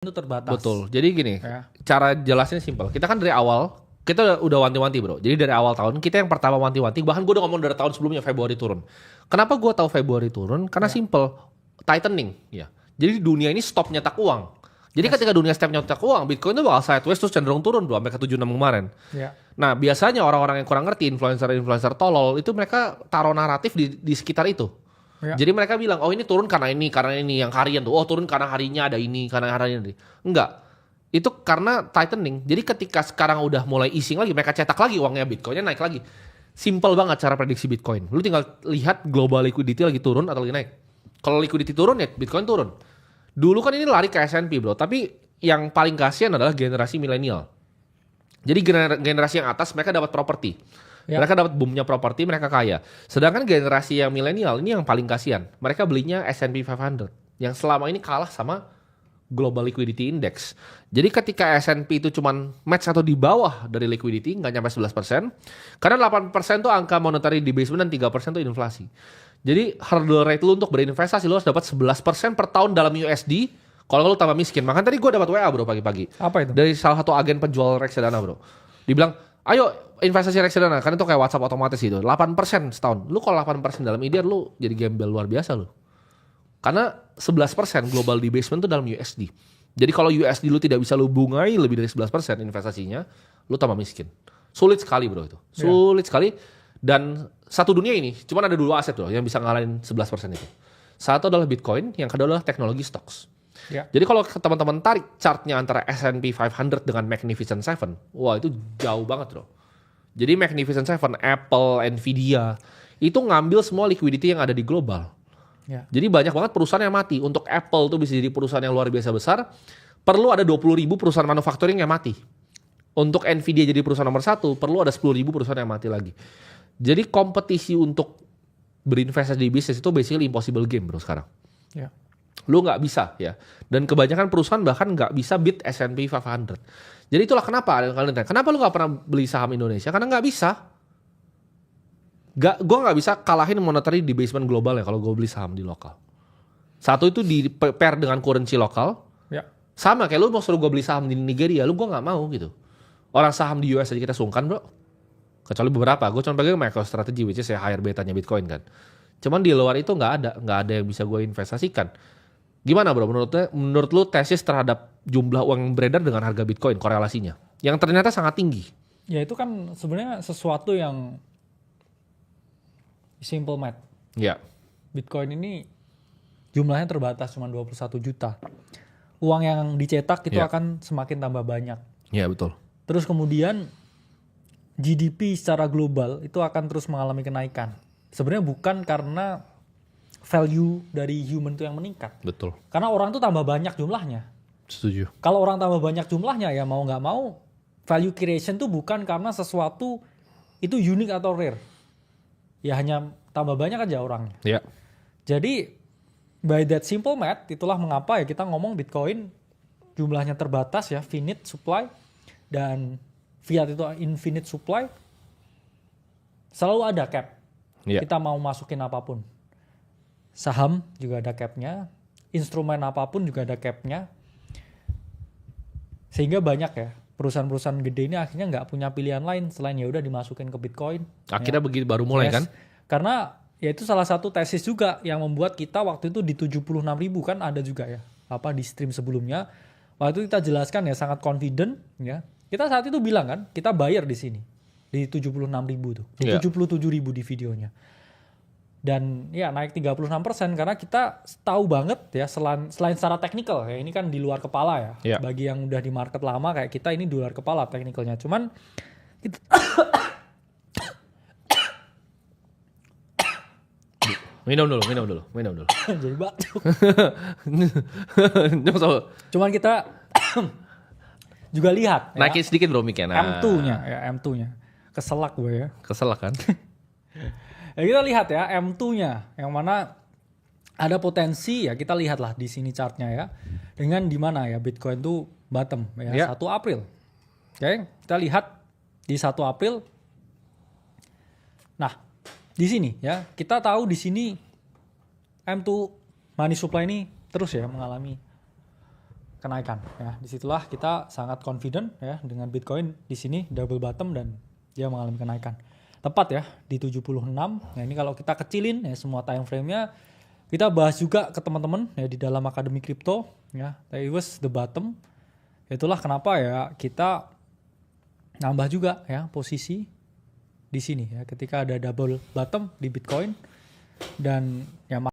itu terbatas. Betul. Jadi gini, Ya. cara jelasnya simpel. Kita kan dari awal, kita udah wanti-wanti bro. Jadi dari awal tahun, kita yang pertama wanti-wanti, bahkan gue udah ngomong dari tahun sebelumnya Februari turun. Kenapa gue tahu Februari turun? Karena simple, tightening. Ya. Jadi dunia ini stop nyetak uang. Jadi ketika dunia stop nyetak uang, Bitcoin itu bakal sideways terus cenderung turun bro, sampai ke 76 kemarin. Ya. Nah biasanya orang-orang yang kurang ngerti, influencer-influencer tolol, itu mereka taruh naratif di sekitar itu. Ya. Jadi mereka bilang, oh ini turun karena ini yang harian tuh. Oh turun karena harinya ada ini, karena harinya ada ini. Enggak. Itu karena tightening. Jadi ketika sekarang udah mulai easing lagi, mereka cetak lagi uangnya, Bitcoinnya naik lagi. Simple banget cara prediksi Bitcoin. Lu tinggal lihat global liquidity lagi turun atau lagi naik. Kalau liquidity turun ya Bitcoin turun. Dulu kan ini lari ke S&P bro, tapi yang paling kasihan adalah generasi milenial. Jadi generasi yang atas mereka dapat properti. Ya. Mereka dapat boomnya properti, mereka kaya. Sedangkan generasi yang milenial ini yang paling kasihan. Mereka belinya S&P 500 yang selama ini kalah sama Global Liquidity Index. Jadi ketika S&P itu cuman match atau di bawah dari liquidity, nggak nyampe 11%. Karena 8% tuh angka monetary debasement dan 3% tuh inflasi. Jadi hurdle rate lu untuk berinvestasi lu harus dapat 11% per tahun dalam USD. Kalau lu tambah miskin. Makanya tadi gue dapat WA bro pagi-pagi. Apa itu? Dari salah satu agen penjual reksadana bro. Dibilang, ayo investasi reksadana. Kan itu kayak WhatsApp otomatis gitu. 8% setahun. Lu kalau 8% dalam IDR lu jadi gembel luar biasa lu. Karena 11% global debasement itu dalam USD. Jadi kalau USD lu tidak bisa lu bungai lebih dari 11% investasinya, lu tambah miskin. Sulit sekali bro itu. Sulit sekali. Dan satu dunia ini, cuman ada 2 aset bro yang bisa ngalahin 11% itu. Satu adalah Bitcoin, yang kedua adalah teknologi stocks. Ya. Jadi kalau teman-teman tarik chartnya antara S&P 500 dengan Magnificent Seven, wah itu jauh banget bro. Jadi Magnificent Seven, Apple, Nvidia, itu ngambil semua liquidity yang ada di global. Ya. Jadi banyak banget perusahaan yang mati. Untuk Apple tuh bisa jadi perusahaan yang luar biasa besar, perlu ada 20.000 perusahaan manufacturing yang mati. Untuk Nvidia jadi perusahaan nomor 1, perlu ada 10.000 perusahaan yang mati lagi. Jadi kompetisi untuk berinvestasi di bisnis itu basically impossible game bro sekarang. Ya. Lu nggak bisa ya. Dan kebanyakan perusahaan bahkan nggak bisa beat S&P 500. Jadi itulah kenapa kalian tanya, kenapa lu nggak pernah beli saham Indonesia? Karena nggak bisa. Gue nggak bisa kalahin monetary debasement global ya kalau gue beli saham di lokal. Satu itu di pair dengan currency lokal. Ya. Sama kayak lu mau suruh gue beli saham di Nigeria, lu gue nggak mau gitu. Orang saham di US aja kita sungkan bro. Kecuali beberapa, gue cuma pakai MicroStrategy which is ya higher betanya Bitcoin kan. Cuman di luar itu nggak ada yang bisa gue investasikan. Gimana bro, menurut lu tesis terhadap jumlah uang yang beredar dengan harga Bitcoin, korelasinya? Yang ternyata sangat tinggi. Ya itu kan sebenarnya sesuatu yang simple math. Ya. Bitcoin ini jumlahnya terbatas cuma 21 juta. Uang yang dicetak itu akan semakin tambah banyak. Ya betul. Terus kemudian GDP secara global itu akan terus mengalami kenaikan. Sebenarnya bukan karena value dari human itu yang meningkat. Betul. Karena orang tuh tambah banyak jumlahnya. Setuju. Kalau orang tambah banyak jumlahnya ya mau nggak mau value creation tuh bukan karena sesuatu itu unik atau rare. Ya hanya tambah banyak aja orangnya. Ya. Jadi by that simple math itulah mengapa ya kita ngomong Bitcoin jumlahnya terbatas ya, finite supply, dan fiat itu infinite supply. Selalu ada cap. Ya. Kita mau masukin apapun. Saham juga ada capnya, instrumen apapun juga ada capnya. Sehingga banyak ya perusahaan-perusahaan gede ini akhirnya nggak punya pilihan lain selain ya udah dimasukin ke Bitcoin. Akhirnya begitu baru mulai kan? Karena ya itu salah satu tesis juga yang membuat kita waktu itu di 76.000 kan ada juga ya. Apa di stream sebelumnya waktu itu kita jelaskan ya sangat confident ya. Kita saat itu bilang kan kita bayar di sini di 76.000 tuh. Di 77.000 di videonya. Dan ya naik 36% karena kita tahu banget ya selain secara teknikal ya ini kan di luar kepala ya. Bagi yang udah di market lama kayak kita ini di luar kepala teknikalnya. Cuman kita Minum dulu. jadi batuk. Cuman kita juga lihat naikin sedikit bro mic-nya. M2-nya. Keselak gue ya. Keselak kan? Ya kita lihat ya M2-nya yang mana ada potensi ya kita lihatlah di sini chartnya ya. Dengan di mana ya Bitcoin tuh bottom ya 1 April. Oke, kita lihat di 1 April. Nah, di sini ya kita tahu di sini M2 money supply ini terus ya mengalami kenaikan ya. Disitulah kita sangat confident ya dengan Bitcoin di sini double bottom dan dia mengalami kenaikan. Tepat ya di 76. Nah, ini kalau kita kecilin ya semua time frame-nya, kita bahas juga ke teman-teman ya di dalam Akademi Kripto ya. That was the bottom. Itulah kenapa ya kita nambah juga ya posisi di sini ya ketika ada double bottom di Bitcoin dan ya